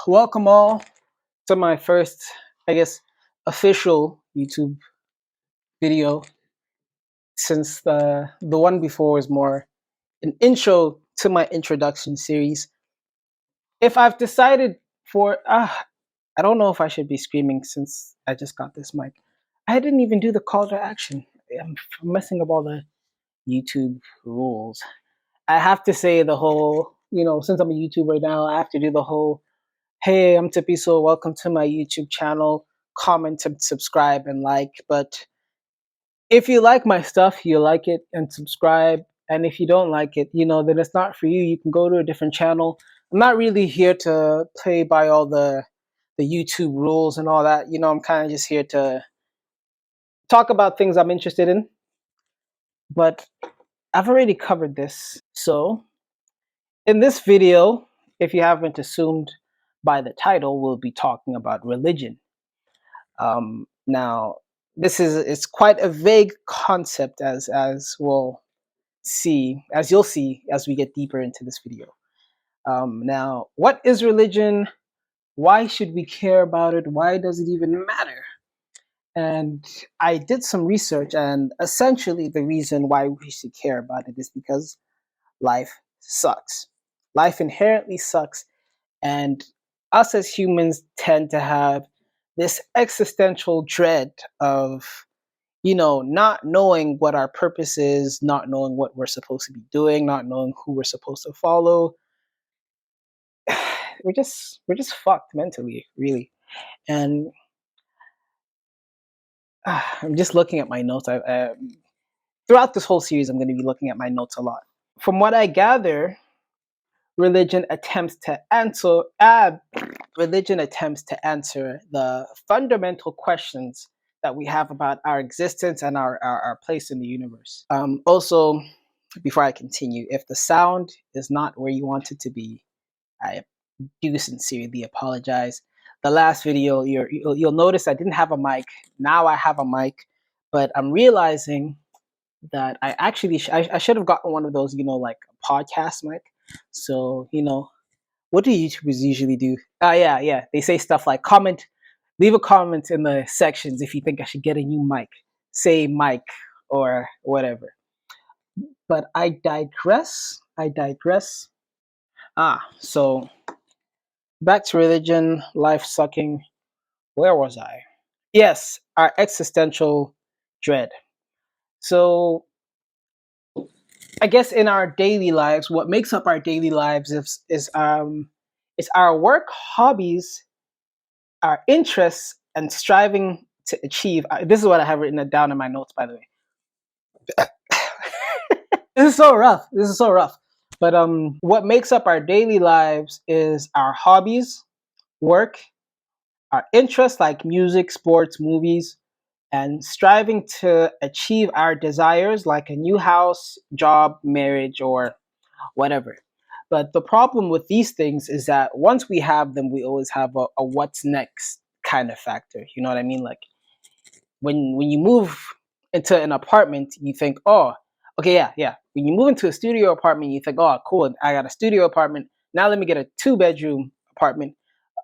Welcome all to my first, I guess, official YouTube video since the one before was more an intro to my introduction series. If I've decided for, I don't know if I should be screaming since I just got this mic. I didn't even do the call to action. I'm messing up all the YouTube rules. I have to say the whole, since I'm a YouTuber now, I have to do the whole hey, I'm Tipiso. Welcome to my YouTube channel. Comment and subscribe and like. But if you like my stuff, you like it and subscribe. And if you don't like it, then it's not for you. You can go to a different channel. I'm not really here to play by all the YouTube rules and all that. I'm kind of just here to talk about things I'm interested in. But I've already covered this. So in this video, if you haven't assumed by the title, we'll be talking about religion. Now, it's quite a vague concept as you'll see as we get deeper into this video. Now, what is religion? Why should we care about it? Why does it even matter? And I did some research, and essentially the reason why we should care about it is because life sucks. Life inherently sucks, and us as humans tend to have this existential dread of not knowing what our purpose is, not knowing what we're supposed to be doing, not knowing who we're supposed to follow. We're just fucked mentally, really. And I'm just looking at my notes. Throughout this whole series, I'm going to be looking at my notes a lot. From what I gather, religion attempts to answer the fundamental questions that we have about our existence and our place in the universe. Also, before I continue, if the sound is not where you want it to be, I do sincerely apologize. The last video, you'll notice I didn't have a mic. Now I have a mic, but I'm realizing that I actually I should have gotten one of those, like a podcast mic. So, what do YouTubers usually do? Yeah. They say stuff like leave a comment in the sections if you think I should get a new mic. Say mic or whatever. But I digress. So back to religion, life sucking. Where was I? Yes, our existential dread. So I guess in our daily lives, what makes up our daily lives is our work, hobbies, our interests, and striving to achieve. This is what I have written down in my notes, by the way. This is so rough. But what makes up our daily lives is our hobbies, work, our interests like music, sports, movies, and striving to achieve our desires like a new house, job, marriage, or whatever. But the problem with these things is that once we have them, we always have a what's next kind of factor. You know what I mean? Like when you move into an apartment, you think, oh, okay, yeah. When you move into a studio apartment, you think, oh, cool, I got a studio apartment. Now let me get a 2-bedroom apartment.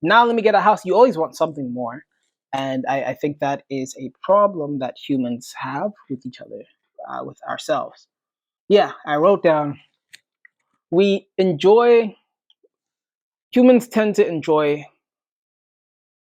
Now let me get a house. You always want something more. And I think that is a problem that humans have with each other, with ourselves. Yeah, I wrote down, we enjoy, humans tend to enjoy,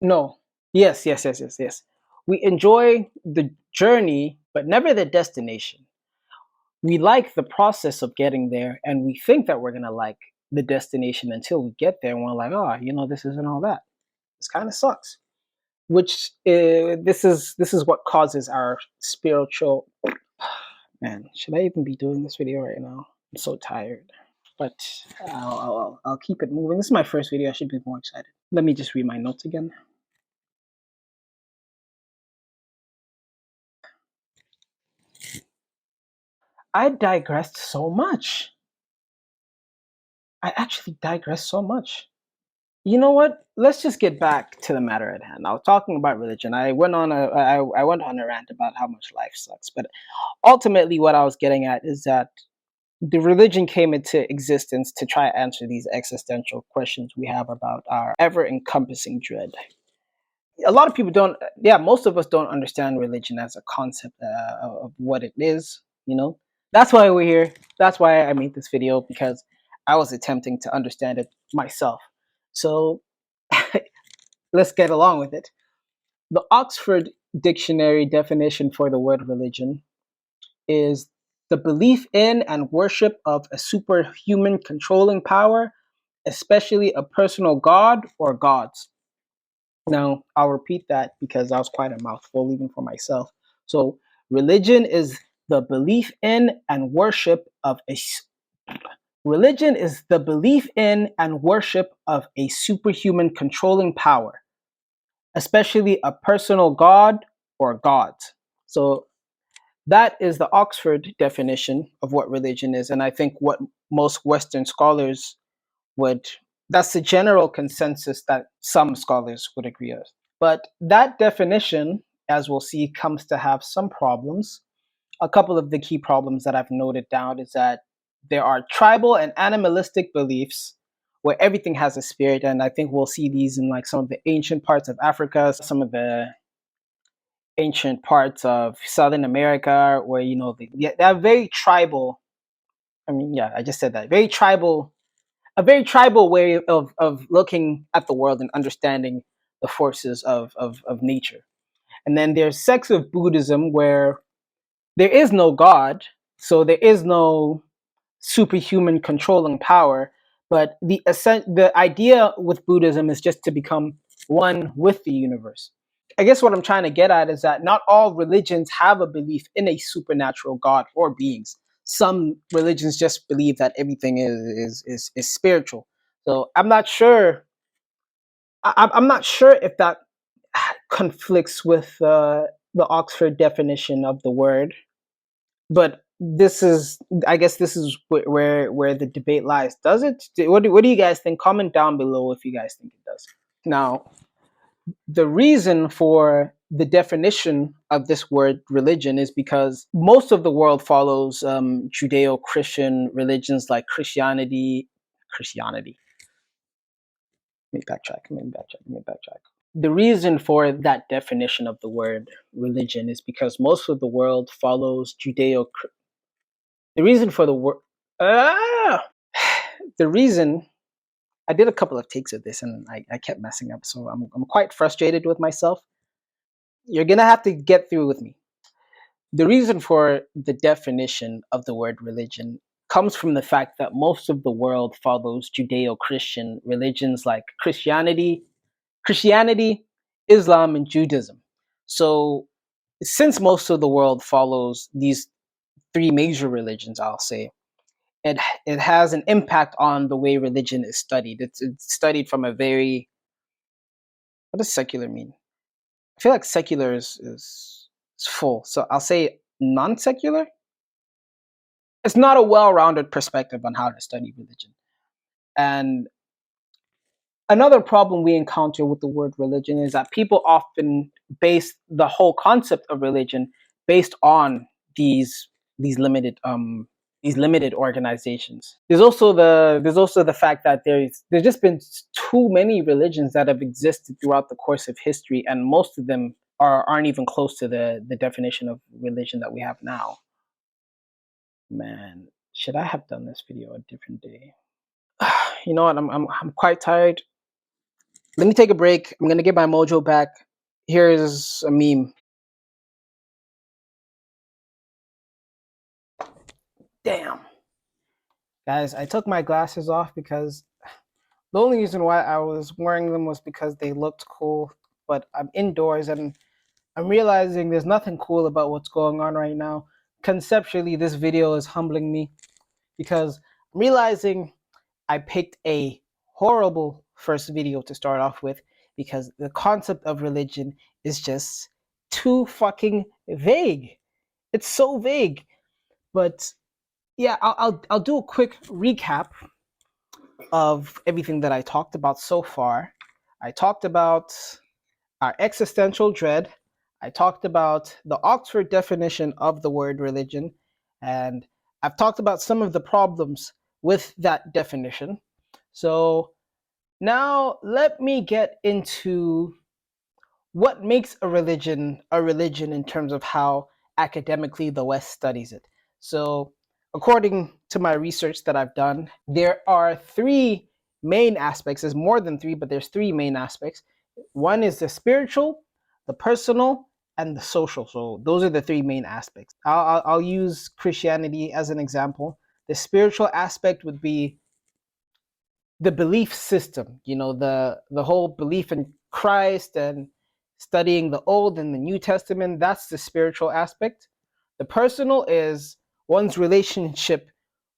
no, yes. We enjoy the journey, but never the destination. We like the process of getting there, and we think that we're going to like the destination until we get there, and we're like, oh, this isn't all that. This kind of sucks. Which this is what causes our spiritual. Man, should I even be doing this video right now? I'm so tired, but I'll keep it moving. This is my first video. I should be more excited. Let me just read my notes again. I digressed so much. I actually digressed so much. You know what? Let's just get back to the matter at hand. I was talking about religion. I went on a rant about how much life sucks, but ultimately, what I was getting at is that The religion came into existence to try to answer these existential questions we have about our ever encompassing dread. A lot of people don't, yeah, most of us don't understand religion as a concept of what it is, you know? That's why we're here. That's why I made this video, because I was attempting to understand it myself. So let's get along with it. The Oxford Dictionary definition for the word religion is the belief in and worship of a superhuman controlling power, especially a personal god or gods. Now, I'll repeat that because that was quite a mouthful, even for myself. So, religion is the belief in and worship of a religion is the belief in and worship of a superhuman controlling power, especially a personal god or gods. So, that is the Oxford definition of what religion is, and I think what most Western scholars would. That's the general consensus that some scholars would agree with. But that definition, as we'll see, comes to have some problems. A couple of the key problems that I've noted down is that there are tribal and animalistic beliefs where everything has a spirit, and I think we'll see these in like some of the ancient parts of Africa, some of the ancient parts of Southern America, where they're very tribal. I mean, yeah, I just said that, very tribal, a very tribal way of looking at the world and understanding the forces of nature. And then there's sects of Buddhism where there is no God, so there is no superhuman controlling power, but the idea with Buddhism is just to become one with the universe. I guess what I'm trying to get at is that not all religions have a belief in a supernatural God or beings. Some religions just believe that everything is spiritual. So I'm not sure. I'm not sure if that conflicts with the Oxford definition of the word, but I guess this is where the debate lies. Does it? What do you guys think? Comment down below if you guys think it does. Now, the reason for the definition of this word religion is because most of the world follows Judeo-Christian religions like Christianity. Let me backtrack. The reason for that definition of the word religion is because most of the world follows Judeo. The reason for the word, the reason I did a couple of takes of this and I kept messing up, so I'm quite frustrated with myself. You're gonna have to get through with me. The reason for the definition of the word religion comes from the fact that most of the world follows Judeo-Christian religions like Christianity, Islam, and Judaism. So, since most of the world follows these three major religions, I'll say, it has an impact on the way religion is studied. It's studied from a very, what does secular mean? I feel like secular is full. So I'll say non-secular. It's not a well-rounded perspective on how to study religion. And another problem we encounter with the word religion is that people often base the whole concept of religion based on these these limited um these limited organizations. There's also the fact that there's just been too many religions that have existed throughout the course of history, and most of them aren't even close to the definition of religion that we have now. Man, should I have done this video a different day? You know what? I'm quite tired. Let me take a break. I'm gonna get my mojo back. Here is a meme. Damn. Guys, I took my glasses off because the only reason why I was wearing them was because they looked cool. But I'm indoors and I'm realizing there's nothing cool about what's going on right now. Conceptually, this video is humbling me because I'm realizing I picked a horrible first video to start off with because the concept of religion is just too fucking vague. It's so vague. But yeah, I'll do a quick recap of everything that I talked about so far. I talked about our existential dread. I talked about the Oxford definition of the word religion, and I've talked about some of the problems with that definition. So now let me get into what makes a religion in terms of how academically the West studies it. So, according to my research that I've done, there are three main aspects. There's more than three, but there's three main aspects. One is the spiritual, the personal, and the social. So those are the three main aspects. I'll use Christianity as an example. The spiritual aspect would be the belief system, the whole belief in Christ and studying the Old and the New Testament. That's the spiritual aspect. The personal is one's relationship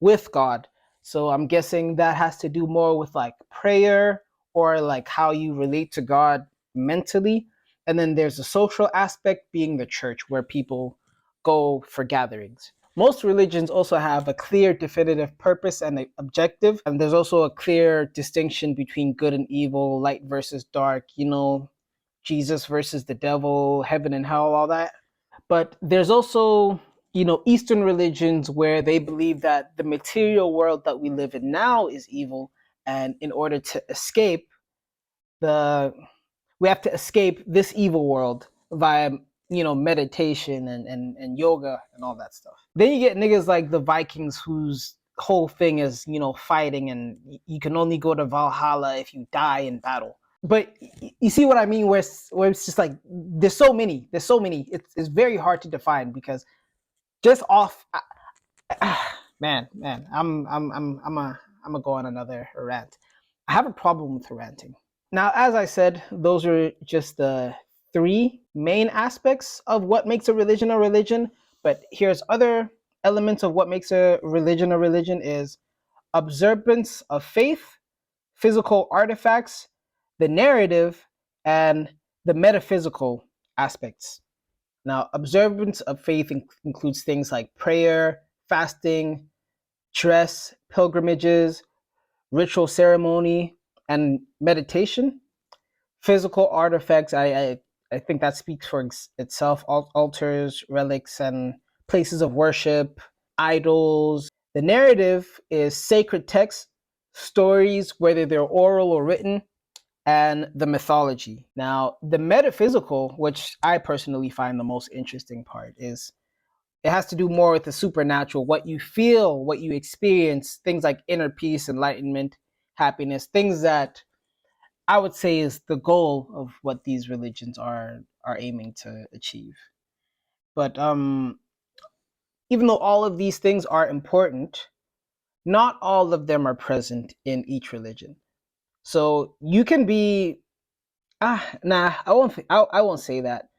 with God. So I'm guessing that has to do more with like prayer or like how you relate to God mentally. And then there's the social aspect, being the church, where people go for gatherings. Most religions also have a clear, definitive purpose and objective. And there's also a clear distinction between good and evil, light versus dark, Jesus versus the devil, heaven and hell, all that. But there's also, Eastern religions where they believe that the material world that we live in now is evil. And in order to escape the we have to escape this evil world via meditation and yoga and all that stuff. Then you get niggas like the Vikings whose whole thing is fighting, and you can only go to Valhalla if you die in battle. But you see what I mean, where it's just like there's so many it's very hard to define, because just off man, I'm a go on another rant. I have a problem with ranting. Now, as I said, those are just the three main aspects of what makes a religion a religion. But here's other elements of what makes a religion is observance of faith, physical artifacts, the narrative, and the metaphysical aspects. Now, observance of faith includes things like prayer, fasting, dress, pilgrimages, ritual ceremony, and meditation. Physical artifacts, I think that speaks for itself. Altars, relics, and places of worship, idols. The narrative is sacred texts, stories, whether they're oral or written, and the mythology. Now, the metaphysical, which I personally find the most interesting part, is it has to do more with the supernatural, what you feel, what you experience, things like inner peace, enlightenment, happiness, things that I would say is the goal of what these religions are aiming to achieve. But even though all of these things are important, not all of them are present in each religion. So you can be nah, I won't say that.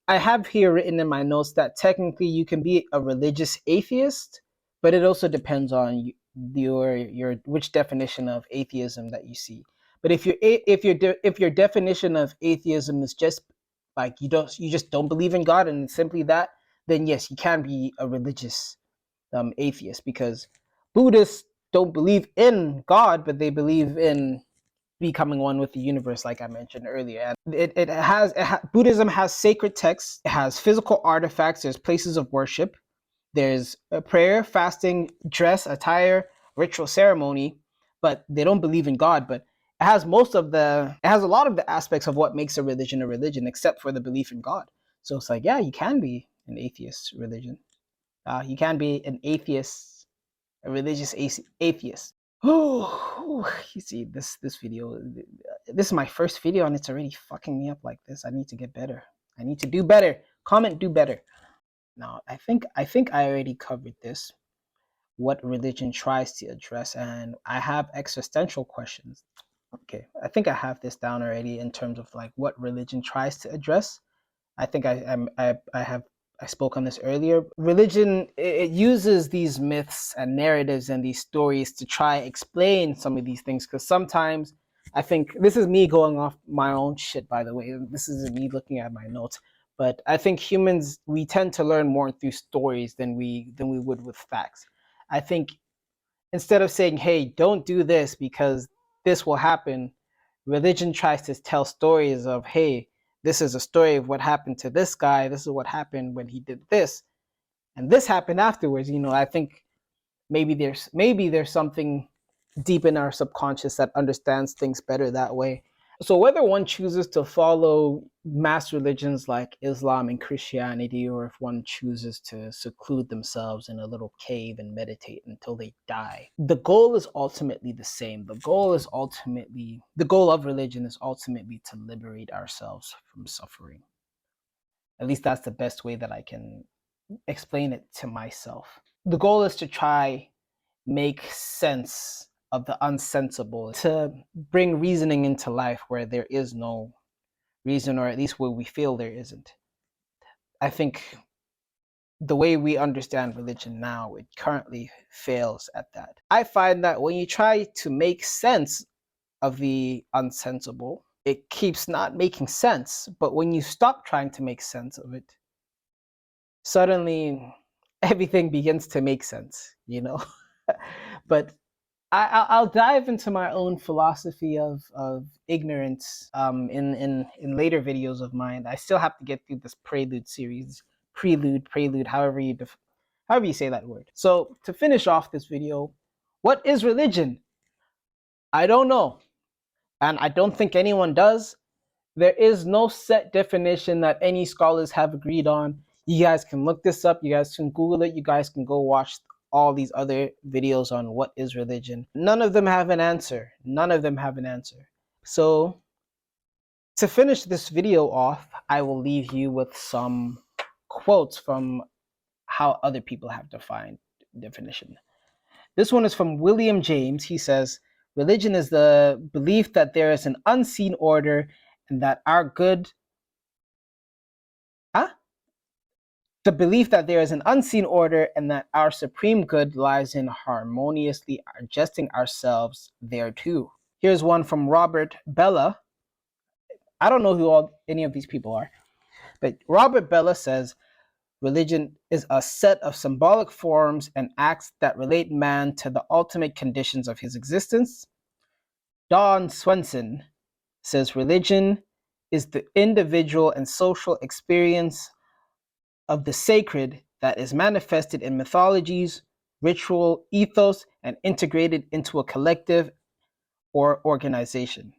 I have here written in my notes that technically you can be a religious atheist, but it also depends on your which definition of atheism that you see. But if your definition of atheism is just like you just don't believe in God and it's simply that, then yes, you can be a religious atheist, because Buddhists don't believe in God, but they believe in becoming one with the universe, like I mentioned earlier. And Buddhism has sacred texts, it has physical artifacts, there's places of worship, there's a prayer, fasting, dress, attire, ritual ceremony, but they don't believe in God. But it has a lot of the aspects of what makes a religion, except for the belief in God. So it's like, yeah, you can be an atheist religion. You can be an atheist, a religious atheist. Oh, you see, this video, this is my first video, and it's already fucking me up like this. I need to get better. I need to do better. Comment, do better. Now, I think I already covered this. What religion tries to address, and I have existential questions. Okay, I think I have this down already in terms of like what religion tries to address. I think I spoke on this earlier. Religion, it uses these myths and narratives and these stories to try explain some of these things, because sometimes I think this is me going off my own shit, by the way. This is me looking at my notes. But I think humans, we tend to learn more through stories than we would with facts. I think instead of saying, hey, don't do this because this will happen, religion tries to tell stories of, hey, this is a story of what happened to this guy. This is what happened when he did this. And this happened afterwards. I think maybe there's something deep in our subconscious that understands things better that way. So whether one chooses to follow mass religions like Islam and Christianity, or if one chooses to seclude themselves in a little cave and meditate until they die, the goal is ultimately the same. The goal of religion is ultimately to liberate ourselves from suffering. At least that's the best way that I can explain it to myself. The goal is to try make sense of the unsensible, to bring reasoning into life where there is no reason, or at least where we feel there isn't. I think the way we understand religion now, it currently fails at that. I find that when you try to make sense of the unsensible, it keeps not making sense. But when you stop trying to make sense of it, suddenly everything begins to make sense, you know? But I'll dive into my own philosophy of ignorance in later videos of mine. I still have to get through this Prelude series, Prelude, however you say that word. So to finish off this video, what is religion? I don't know, and I don't think anyone does. There is no set definition that any scholars have agreed on. You guys can look this up. You guys can Google it. You guys can go watch all these other videos on what is religion. None of them have an answer. None of them have an answer. So to finish this video off, I will leave you with some quotes from how other people have defined definition. This one is from William James. He says, religion is the belief that there is an unseen order and that our good huh? The belief that there is an unseen order and that our supreme good lies in harmoniously adjusting ourselves thereto. Here's one from Robert Bella. I don't know who any of these people are, but Robert Bella says religion is a set of symbolic forms and acts that relate man to the ultimate conditions of his existence. Don Swenson says religion is the individual and social experience of the sacred that is manifested in mythologies, ritual, ethos, and integrated into a collective or organization.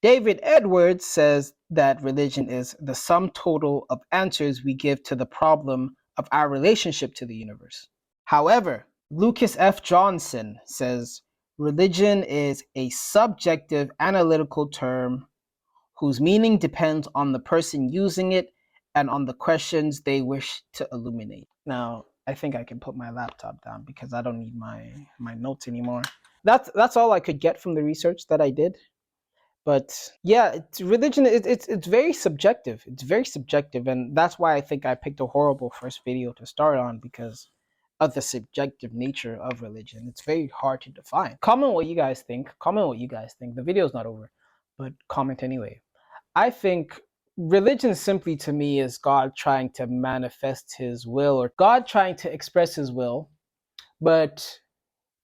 David Edwards says that religion is the sum total of answers we give to the problem of our relationship to the universe. However, Lucas F. Johnson says religion is a subjective analytical term whose meaning depends on the person using it and on the questions they wish to illuminate. Now, I think I can put my laptop down because I don't need my notes anymore. That's all I could get from the research that I did. But yeah, religion. It's very subjective. It's very subjective, and that's why I think I picked a horrible first video to start on, because of the subjective nature of religion. It's very hard to define. Comment what you guys think. Comment what you guys think. The video's not over, but comment anyway. I think religion simply to me is God trying to manifest his will, or God trying to express his will. But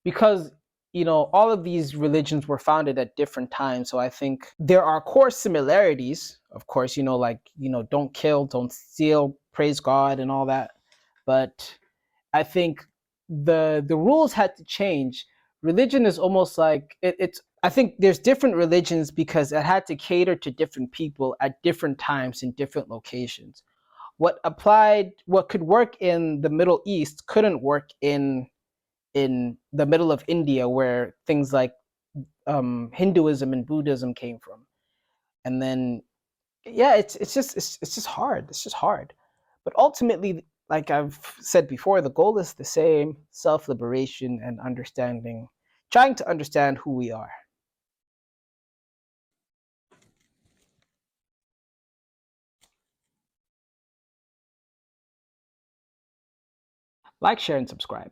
because, all of these religions were founded at different times, so I think there are core similarities, of course, like, don't kill, don't steal, praise God and all that. But I think the rules had to change. Religion is almost like it's. I think there's different religions because it had to cater to different people at different times in different locations. What could work in the Middle East couldn't work in the middle of India, where things like Hinduism and Buddhism came from. And then yeah, it's just hard. It's just hard. But ultimately, like I've said before, the goal is the same: self-liberation and understanding, trying to understand who we are. Like, share, and subscribe.